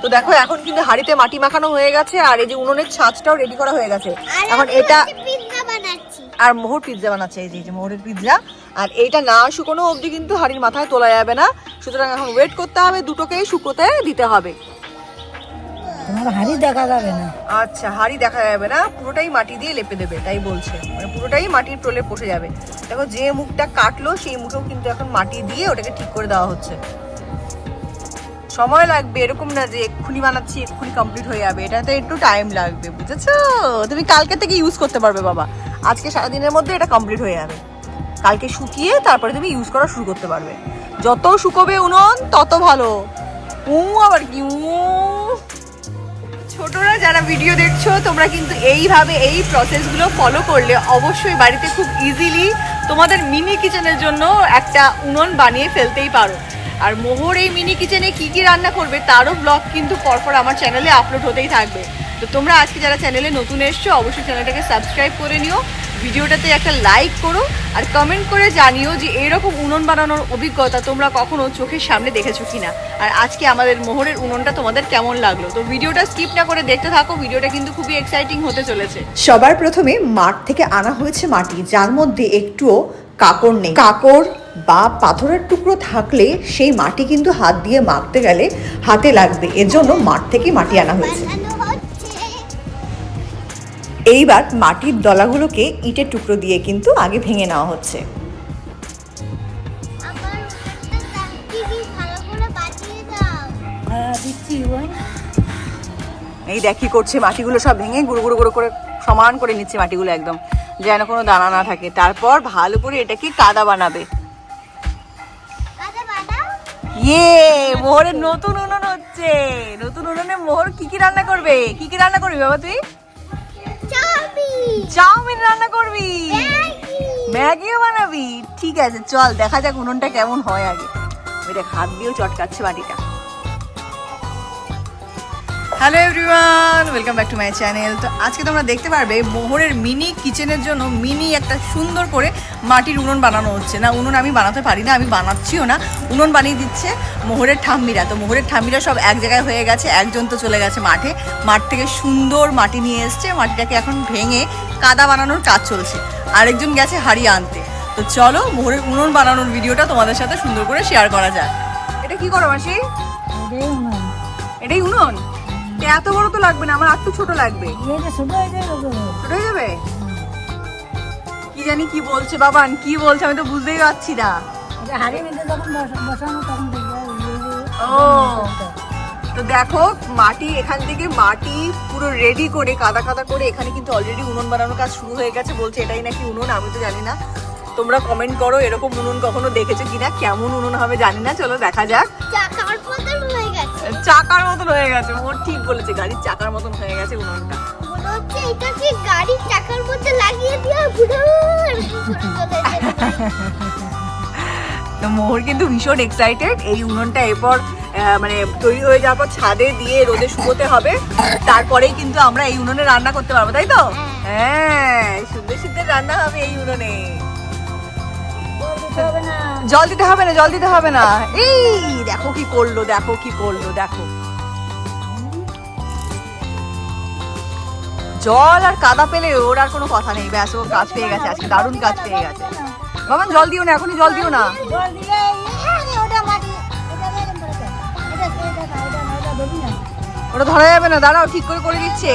তো দেখো এখন কিন্তু হাঁড়িতে মাটি মাখানো হয়ে গেছে, আর এই যে উনুনের ছাঁচটাও রেডি করা হয়ে গেছে। এখন এটা আর মোহর পিৎজা বানাচ্ছে, এই যে মোহরের পিৎজা। আর এইটা না শুকনো অবধি কিন্তু হাঁড়ির মাথায় তোলা যাবে না, সুতরাং এখন ওয়েট করতে হবে, দুটোকেই শুকোতে দিতে হবে। তোমার হাঁড়ি দেখা যাবে না। আচ্ছা, হাঁড়ি দেখা যাবে না, পুরোটাই মাটি দিয়ে লেপে দেবে তাই বলছে, মানে পুরোটাই মাটির প্রলেপ বসে যাবে। দেখো যে মুখটা কাটলো সেই মুখেও কিন্তু এখন মাটি দিয়ে ওটাকে ঠিক করে দেওয়া হচ্ছে। সময় লাগবে, এরকম না যে এক্ষুনি বানাচ্ছি এক্ষুনি কমপ্লিট হয়ে যাবে, এটাতে একটু টাইম লাগবে, বুঝেছো? তুমি কালকে থেকে ইউজ করতে পারবে বাবা, আজকে সারাদিনের মধ্যে এটা কমপ্লিট হয়ে যাবে। কালকে শুকিয়ে তারপরে তুমি ইউজ করা শুরু করতে পারবে। যত শুকোবে উনুন তত ভালো। আবার কি ছোটরা যারা ভিডিও দেখছো, তোমরা কিন্তু এইভাবে এই প্রসেসগুলো ফলো করলে অবশ্যই বাড়িতে খুব ইজিলি তোমাদের মিনি কিচেনের জন্য একটা উনুন বানিয়ে ফেলতেই পারো। আর মোহর এই মিনি কিচেনে কি কি রান্না করবে তারও ব্লগ কিন্তু পরপর আমার চ্যানেলে আপলোড হতেই থাকবে। তো তোমরা আজকে যারা চ্যানেলে নতুন এসছো অবশ্যই চ্যানেলটাকে সাবস্ক্রাইব করে নিও, ভিডিওটাতে একটা লাইক করো, আর কমেন্ট করে জানিও যে এরকম উনুন বানানোর অভিজ্ঞতা তোমরা কখনো চোখের সামনে দেখেছো কিনা, আর আজকে আমাদের মোহরের উনুনটা তোমাদের কেমন লাগলো। তো ভিডিওটা স্কিপ না করে দেখতে থাকো, ভিডিওটা কিন্তু খুবই এক্সাইটিং হতে চলেছে। সবার প্রথমে মাঠ থেকে আনা হয়েছে মাটি, যার মধ্যে একটুও কাঁকড় নেই। কাঁকড় বা পাথরের টুকরো থাকলে সেই মাটি কিন্তু হাত দিয়ে মাখতে গেলে হাতে লাগবে, এর জন্য মাঠ থেকে মাটি আনা হয়েছে। এইবার মাটির দলাগুলোকে ইটের টুকরো দিয়ে কিন্তু আগে ভেঙে নেওয়া হচ্ছে। এই দেখ কি করছে, মাটিগুলো সব ভেঙে গুঁড়ো গুঁড়ো গুঁড়ো করে সমান করে নিচ্ছে মাটিগুলো একদম, যেন কোনো দানা না থাকে। তারপর ভালো করে এটাকে কাদা বানাবে। ইয়ে, মোহরের নতুন উনুন হচ্ছে। নতুন উনুনে মোহর কি কি রান্না করবে? কি কি রান্না করবি বাবা তুই? চাউমিন রান্না করবি, ম্যাগিও বানাবি? ঠিক আছে, চল দেখা যাক উনুনটা কেমন হয় আগে। ওইটা হাত দিয়েও চটকাচ্ছে মাটিটা। Hello everyone, welcome back to my channel. তো আজকে তোমরা দেখতে পারবে মোহরের মিনি কিচেনের জন্য মিনি একটা সুন্দর করে মাটির উনুন বানানো হচ্ছে। না, উনুন আমি বানাতে পারি না, আমি বানাচ্ছিও না, উনুন বানিয়ে দিচ্ছে মোহরের ঠাম্মিরা। তো মোহরের ঠাম্মিরা সব এক জায়গায় হয়ে গেছে, একজন তো চলে গেছে মাঠে, মাঠ থেকে সুন্দর মাটি নিয়ে এসছে, মাটিটাকে এখন ভেঙে কাদা বানানোর কাজ চলছে, আরেকজন গেছে হাঁড়ি আনতে। তো চলো মোহরের উনুন বানানোর ভিডিওটা তোমাদের সাথে সুন্দর করে শেয়ার করা যাক। এটা কি করো মাসি? এটাই উনুন? এত বড় তো লাগবে না, আমার একটু ছোট লাগবে। ছোট হয়ে যাবে? কি জানি কি বলছে বাবান, কি বলছে আমি তো বুঝতেই পারছি না। ও, তো দেখো মাটি এখান থেকে মাটি পুরো রেডি করে কাদা কাদা করে এখানে কিন্তু অলরেডি উনুন বানানোর কাজ শুরু হয়ে গেছে। বলছে এটাই নাকি উনুন, আমি তো জানি না, তোমরা কমেন্ট করো এরকম উনুন কখনো দেখেছো কিনা, কেমন উনুন হবে জানি না। চলো দেখা যাক। চাকার মতন হয়ে গেছে, ওর ঠিক বলেছে, গাড়ির চাকার মতন হয়ে গেছে উনুনটা। এটা কি গাড়ির চাকার মধ্যে লাগিয়ে দিয়ে তো মোহর কিন্তু ভীষণ এক্সাইটেড। এই উনুনটা এরপর মানে তৈরি হয়ে যাওয়ার পর ছাদে দিয়ে রোদে শুকোতে হবে, তারপরেই কিন্তু আমরা এই উনুনে রান্না করতে পারবো, তাই তো? হ্যাঁ, সুন্দর সুন্দর রান্না হবে এই উনুনে। জল দিতে হবে না, জল দিতে হবে না। এই দেখো কি করলো, দেখো কি করলো, দেখো জল আর কাদা পেলে ওর আর কোনো কথা নেই, ব্যাস ও কাজ পেয়ে গেছে, আজকে দারুণ কাজ পেয়ে গেছে। বাবান জল দিও না, এখনই জল দিও না। ওটা ধরা যাবে না, দাঁড়াও ঠিক করে করে দিচ্ছে।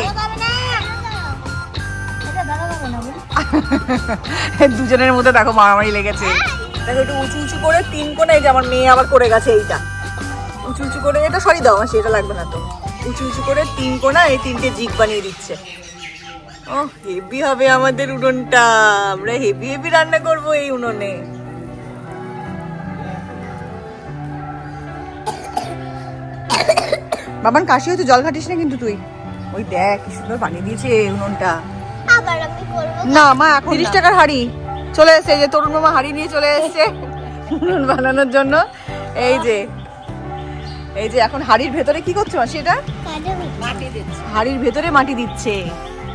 দুজনের মধ্যে দেখো মারামারি লেগেছে। দেখো একটু উঁচু উঁচু করে তিন কোণা, এই যে আমার মেয়ে আবার করে গেছে এইটা উঁচু উঁচু করে, এটা সরি দাও আমার, সেটা লাগবে না তো। উঁচু উঁচু করে তিন কোণা এই তিনটে জিগ বানিয়ে দিচ্ছে। ও হেভি হবে আমাদের উনুনটা, আমরা হেভি হেভি রান্না করবো এই উনুনে। বাবান কাশি হচ্ছে, জল ঘাটিস না কিন্তু তুই। ওই দেখ কি সুন্দর বানিয়ে দিয়েছে উনুনটা। আবার আমি করব না মা, এখন 30 টাকার হাঁড়ি চলে এসেছে, যে তরুণ মামা হাঁড়ি নিয়ে চলে এসেছে উনুন বানানোর জন্য। এই যে এই যে এখন হাঁড়ির ভেতরে কি করছে মাসি? এটা মাটি দিচ্ছে, হাঁড়ির ভেতরে মাটি দিচ্ছে,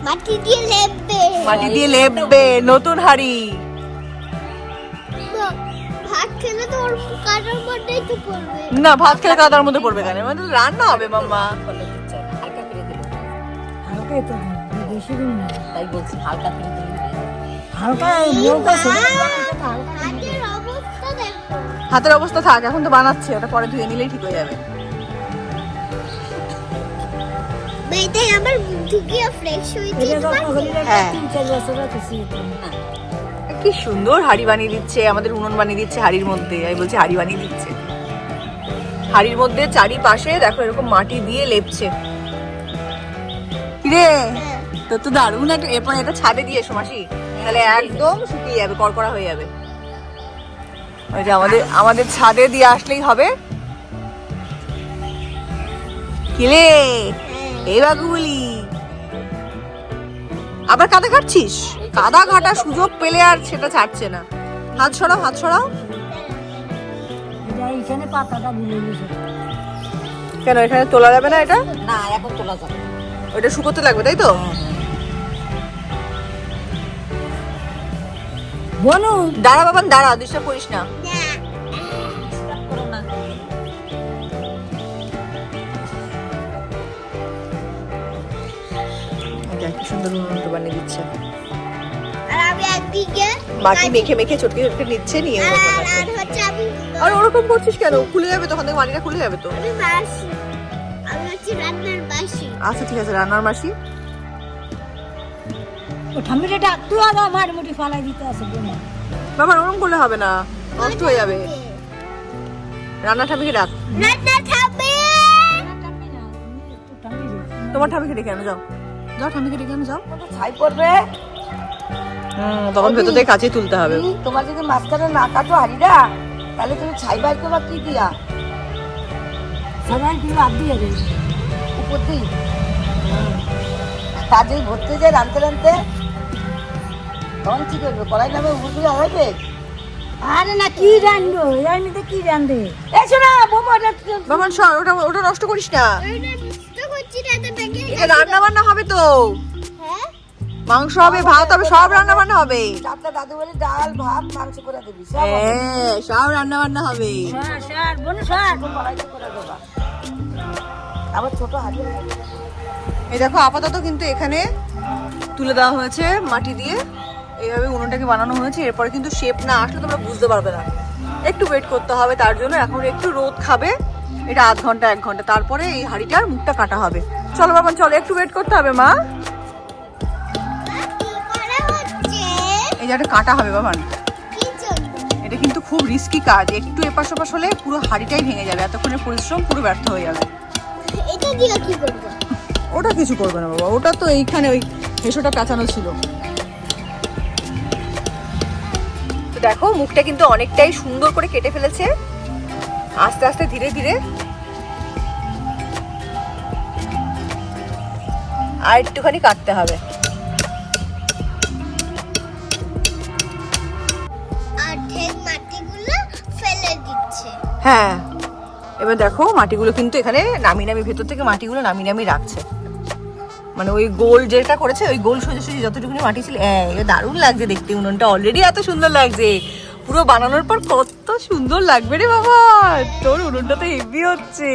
মাটি দিয়ে লেপবে, মাটি দিয়ে লেপবে নতুন হাঁড়ি। ভাত খেলে তো ওর কাটার মধ্যেই তো পড়বে। না, ভাত খেলে কাদার মধ্যে পড়বে কেন? মানে রান্না হবে মাম্মা। হালকা তো বেশি দিন না, তাই বলছি হালকা করে দিলে হালকা বলতে হাতের অবস্থা দেখো। হাতের অবস্থা থাক, এখন তো বানাচ্ছি, ওটা পরে ধুয়ে নিলেই ঠিক হয়ে যাবে। মেয়েটাই আমার ঢুকিয়ে ফ্রেশ হয়েছে। হ্যাঁ। 3-4 বছর আছে না। কি সুন্দর হাড়ি বানিয়ে দিচ্ছে, আমাদের উনুন বানিয়ে দিচ্ছে হাড়ির মধ্যে। আমি বলছি হাড়ি বানিয়ে দিচ্ছে হাড়ির মধ্যে, চারিপাশে দেখো এরকম মাটি দিয়ে লেপছে। কিরে, তোর তো দারুণ একটা। এরপর এটা ছাদে দিয়ে এসো মাসি, তাহলে একদম শুকিয়ে যাবে, কড়কড়া হয়ে যাবে। ওই যে আমাদের ছাদে দিয়ে আসলেই হবে। কিরে এই বাগুলি, আবার কাদা ঘাটছিস? কাদা ঘাটার সুযোগ পেলে আর সেটা ছাড়ছে না। হাত সরাও, হাত সরাও। এটা এখানে পাতাটা ভুলে গেছে। কেন এখানে তোলা যাবে না? এটা না, এখন তোলা যাবে না। ওটা শুকোতে লাগবে, তাই তো? বনু দাঁড়া বাবান, দাঁড়া, ডিস্টার্ব করিস না। করো না। কি সুন্দর উনুনটা বানিয়ে দিচ্ছে। আর আমি একদিকে মাটি মেখে মেখে চটকে চটকে নিচ্ছে, নিয়ে আর ওরকম আর- আছে। আর হচ্ছে আমি আর ওরকম করছিস কেন? খুলে যাবে, তখন থেকে মাটিটা খুলে যাবে তো। আমি বাসি। আমি হচ্ছে রান্নার বাসি। আচ্ছা ঠিক আছে, রান্নার মাসি। ও ঠাম্মিটা ডাক তুই আদা মার মুটি ফালাই দিতে আছে বনু। বাবা ওরকম করলে হবে না, নষ্ট হয়ে যাবে। রান্না ঠামিকে ডাক। রান্না খাবে। ঠাম্মি না, একটু ঠাম্মি রে। তোমার ঠামিকে ডেকে আনো, যাও যাও, ঠামিকে ডেকে আনো, যাও। ছাই পড়বে। তখন ভেতর থেকে কাছে তুলতে হবে। তোমার যদি মাঝখানে না কাটো হাড়িটা, তাহলে তুমি ছাই বাইর করবা কি দিয়া? সবাই কি বাদ দিয়ে রে উপর দিয়ে কাজে ভরতে যায় রানতে রানতে, তখন কি করবে? কড়াই নামে উপর দিয়ে হবে। আরে না, কি রানবো এমনিতে? কি রানবে? এসো না বোমা, বাবান সর, ওটা নষ্ট করিস না। এটা বুঝতে করছি না এটা প্যাকেট। এটা রান্না বান্না হবে তো, হ্যাঁ? মাংস হবে, ভাত হবে, সব রান্না বান্না হবে। আপনার দাদু বলে ডাল ভাত মাংস করে দিবি, হ্যাঁ, সব রান্না বান্না হবে। সার বোন সার কড়াইতে করে দেবা। আবার ছোট হাড়ি। এই দেখো আপাতত কিন্তু এখানে তুলে দেওয়া হয়েছে মাটি দিয়ে, এইভাবে উনুনটাকে বানানো হয়েছে। এরপরে কিন্তু শেপ না আসলে তোমরা বুঝতে পারবে না, একটু ওয়েট করতে হবে। তার জন্য এখন একটু রোদ খাবে, এটা আধ ঘন্টা 1 ঘন্টা, তারপরে এই হাঁড়িটার মুখটা কাটা হবে। চলো বাবা চলো, একটু ওয়েট করতে হবে মা। কি করা হচ্ছে? এই যে একটা কাটা হবে বাবান, কি জন্য? এটা কিন্তু খুব রিস্কি কাজ। একটু এপাশ ওপাশ হলে পুরো হাঁড়িটাই ভেঙে যাবে, এতক্ষণের পরিশ্রম পুরো ব্যর্থ হয়ে যাবে। এটা দিয়ে কি করবো? ওটা কিছু করবে না বাবা, ওটা তো এইখানে ওই হেসোটা পেঁচানো ছিল। তো দেখো মুখটা কিন্তু অনেকটাই সুন্দর করে কেটে ফেলেছে, আস্তে আস্তে ধীরে ধীরে। আর একটুখানি কাটতে হবে। আর ঠেক মাটিগুলো ফেলে দিচ্ছে। হ্যাঁ, এবার দেখো মাটিগুলো কিন্তু এখানে নামিয়ে নামিয়ে, ভেতর থেকে মাটিগুলো নামিয়ে নামিয়ে রাখছে। মানে ওই গোল যেটা করেছে, ওই গোল সোজাসুজি যতটুকুনি মাটি ছিল। এটা দারুণ লাগছে দেখতে, উনুনটা অলরেডি এত সুন্দর লাগছে। পুরো বানানোর পর কত সুন্দর লাগবে রে বাবা, তোর উনুনটা তো হেভি হচ্ছে।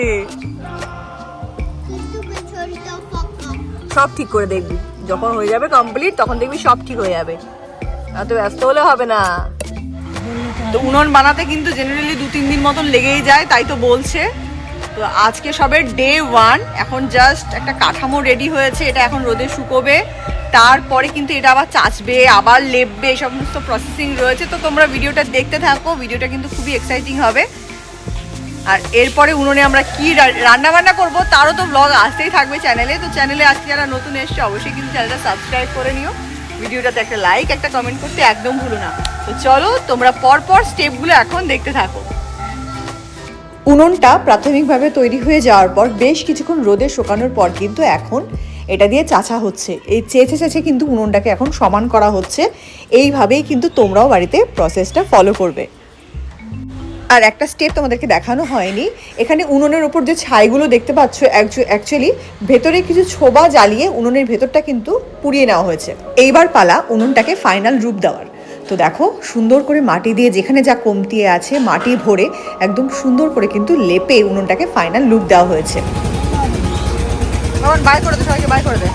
কিন্তু পেছনটা ফাঁকা। সব ঠিক করে দেখবি, যখন হয়ে যাবে কমপ্লিট তখন দেখবি সব ঠিক হয়ে যাবে। এত ব্যস্ত হলে হবে না। তো উনুন বানাতে কিন্তু জেনারেলি 2-3 দিন মতন লেগেই যায়, তাই তো বলছে। তো আজকে সবে ডে 1, এখন জাস্ট একটা কাঠামো রেডি হয়েছে, এটা এখন রোদে শুকোবে, তারপরে কিন্তু এটা আবার চাচবে, আবার লেপবে, এই সমস্ত প্রসেসিং রয়েছে। তো তোমরা ভিডিওটা দেখতে থাকো, ভিডিওটা কিন্তু খুবই এক্সাইটিং হবে। আর এরপরে উনুনে আমরা কি রান্না বান্না করবো তারও তো ব্লগ আসতেই থাকবে চ্যানেলে। তো চ্যানেলে আজকে যারা নতুন এসছে অবশ্যই কিন্তু চ্যানেলটা সাবস্ক্রাইব করে নিও, ভিডিওটাতে একটা লাইক একটা কমেন্ট করতে একদম ভুলো না। তো চলো তোমরা পরপর স্টেপগুলো এখন দেখতে থাকো। উনুনটা প্রাথমিকভাবে তৈরি হয়ে যাওয়ার পর বেশ কিছুক্ষণ রোদে শুকানোর পর কিন্তু এখন এটা দিয়ে চাচা হচ্ছে। এই চেঁচে চেঁচে কিন্তু উনুনটাকে এখন সমান করা হচ্ছে। এইভাবেই কিন্তু তোমরাও বাড়িতে প্রসেসটা ফলো করবে। আর একটা স্টেপ তোমাদেরকে দেখানো হয়নি, এখানে উনুনের ওপর যে ছাইগুলো দেখতে পাচ্ছ, অ্যাকচুয়ালি ভেতরে কিছু ছোবা জ্বালিয়ে উনুনের ভেতরটা কিন্তু পুড়িয়ে নেওয়া হয়েছে। এইবার পালা উনুনটাকে ফাইনাল রূপ দেওয়ার। তো তো দেখো সুন্দর করে মাটি দিয়ে যেখানে যা কমতি আছে মাটি ভরে একদম সুন্দর করে কিন্তু লেপে উনুনটাকে ফাইনাল লুক দেওয়া হয়েছে। বাই করে দে, সবাইকে বাই করে দে।